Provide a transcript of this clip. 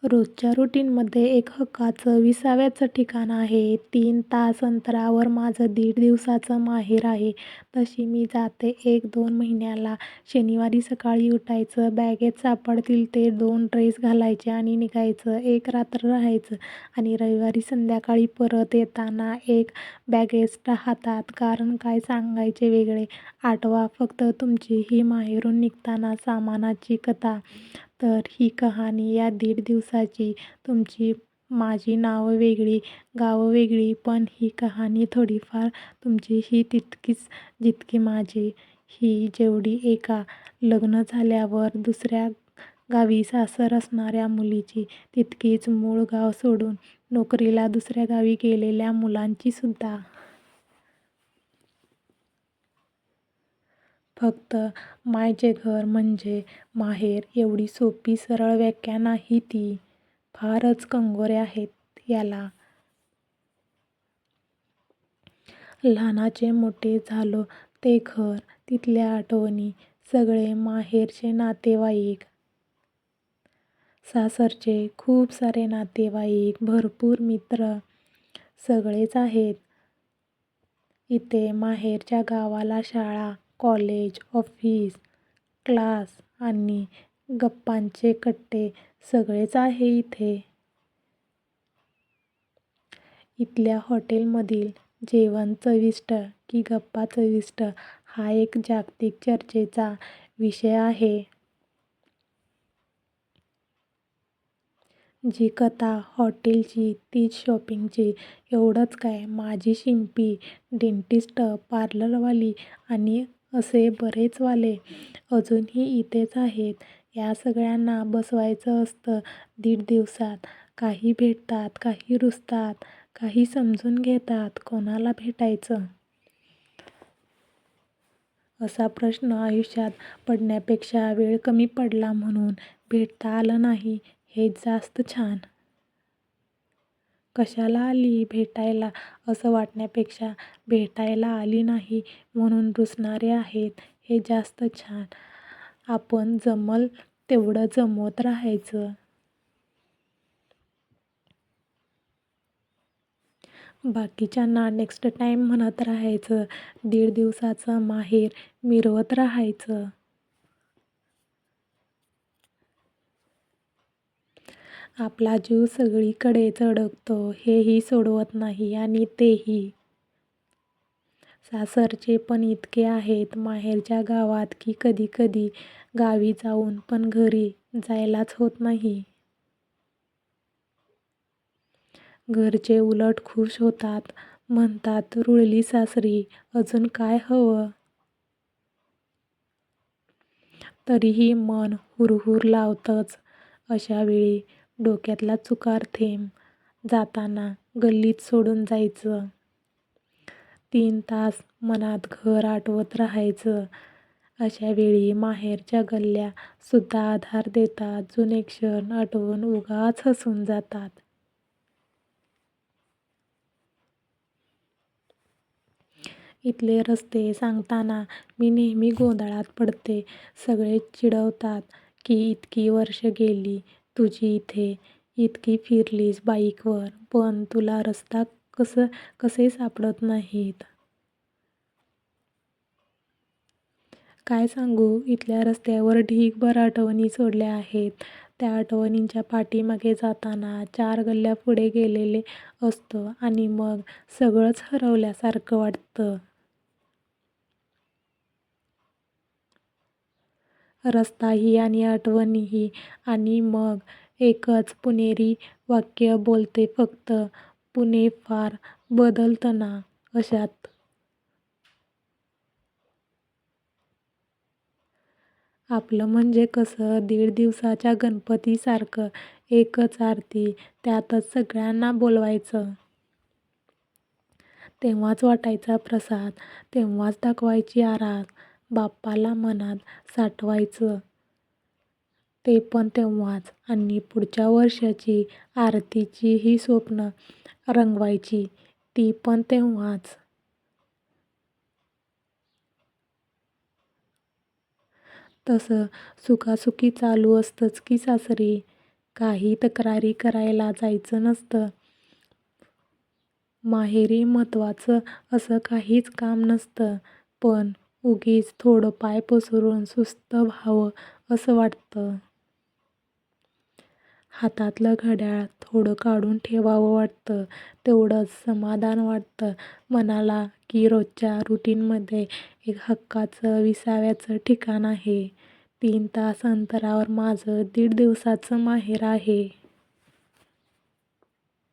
रोजच्या रुटीनमध्ये एक हक्काचं विसाव्याचं ठिकाण आहे. 3 तास अंतरावर माझं 1.5 दिवसाचं माहेर आहे. तशी मी जाते 1-2 महिन्याला. शनिवारी सकाळी उठायचं, बॅगेत सापडतील ते 2 ड्रेस घालायचे आणि निघायचं. 1 रात्र राहायचं आणि रविवारी संध्याकाळी परत येताना एक बॅग एक्स्ट्रा हातात. कारण काय सांगायचे वेगळे. आठवा फक्त तुमची ही माहेरून निघताना सामानाची कथा. तर ही कहाणी या 1.5 दिवसाची. तुमची माझी नावं वेगळी, गावं वेगळी, पण ही कहाणी थोडीफार तुमची ही तितकीच जितकी माझी. ही जेवढी एका लग्न झाल्यावर दुसऱ्या गावी सासर असणाऱ्या मुलीची, तितकीच मूळ गाव सोडून नोकरीला दुसऱ्या गावी गेलेल्या मुलांची सुद्धा. फक्त मायचे घर म्हणजे माहेर एवढी सोपी सरळ व्याख्या नाही ती. फारच कंगोऱ्या आहेत याला. लहानाचे मोठे झालो ते घर, तिथल्या आठवणी, सगळे माहेरचे नातेवाईक, सासरचे खूप सारे नातेवाईक, भरपूर मित्र, सगळेच आहेत. इथे माहेरच्या गावाला शाळा, कॉलेज, ऑफिस, क्लास आणि गप्पांचे कट्टे सगळेच आहे इथे. इथल्या हॉटेलमधील जेवण चविष्ट की गप्पा चविष्ट हा एक जागतिक चर्चेचा विषय आहे. जी कथा हॉटेलची तीच शॉपिंगची. एवढंच काय, माझी शिंपी, डेंटिस्ट, पार्लरवाली आणि असे बरेच वाले अजूनही इथेच आहेत. या सगळ्यांना बसवायचं असतं 1.5 दिवसात. काही भेटतात, काही रुसतात, काही समजून घेतात. कोणाला भेटायचं? असा प्रश्न आयुष्यात पडण्यापेक्षा वेळ कमी पडला म्हणून भेटता आलं नाही हेच जास्त छान. कशाला आली भेटायला असं वाटण्यापेक्षा भेटायला आली नाही म्हणून रुसणारे आहेत हे जास्त छान. आपण जमल तेवढं जमवत राहायचं. बाकीच्यांना नेक्स्ट टाईम म्हणत राहायचं. 1.5 दिवसाचं माहेर मिरवत राहायचं. आपला जीव सगळीकडेच अडकतो हेही सोडवत नाही आणि तेही. सासरचे पण इतके आहेत माहेरच्या गावात की कधी कधी गावी जाऊन पण घरी जायलाच होत नाही. घरचे उलट खुश होतात. म्हणतात रुळली सासरी, अजून काय हवं? तरीही मन हुरहुर लावतंच. अशावेळी डोक्यातला चुकार थेंब. जाताना गल्लीत सोडून जायचं. 3 तास मनात घर आठवत राहायचं. अशावेळी माहेरच्या गल्ल्या सुद्धा आधार देतात. जुने क्षण आठवून उगाच हसून जातात. इथले रस्ते सांगताना मी नेहमी गोंधळात पडते. सगळे चिडवतात की इतकी वर्ष गेली तुझी इथे, इतकी फिरलीस बाईकवर, पण तुला रस्ता कसे सापडत नाहीत? काय सांगू, इथल्या रस्त्यावर ढीगभर आठवणी सोडल्या आहेत. त्या आठवणींच्या पाठीमागे जाताना 4 गल्ल्या पुढे गेलेले असतो आणि मग सगळंच हरवल्यासारखं वाटतं. रस्ताही आणि आठवणीही. आणि मग एकच पुणेरी वाक्य बोलते फक्त, पुणे फार बदलतं ना. अशात आपलं म्हणजे कसं 1.5 दिवसाच्या गणपतीसारखं एकच आरती, त्यातच सगळ्यांना बोलवायचं. तेव्हाच वाटायचा प्रसाद, तेव्हाच दाखवायची आरास, बाप्पाला मनात साठवायचं ते पण तेव्हाच. आणि पुढच्या वर्षाची आरतीची ही स्वप्न रंगवायची ती पण तेव्हाच. तसं सुखासुखी चालू असतंच की सासरी. काही तक्रारी करायला जायचं नसतं. माहेरी महत्त्वाचं असं काहीच काम नसतं. पण उगीच थोडं पाय पसरून सुस्त व्हावं असं वाटतं. हातातलं घड्याळ थोडं काढून ठेवावं वाटतं. तेवढंच समाधान वाटतं मनाला की रोजच्या रुटीनमध्ये एक हक्काचं विसाव्याचं ठिकाण आहे. 3 तास अंतरावर माझं 1.5 दिवसाचं माहेर आहे.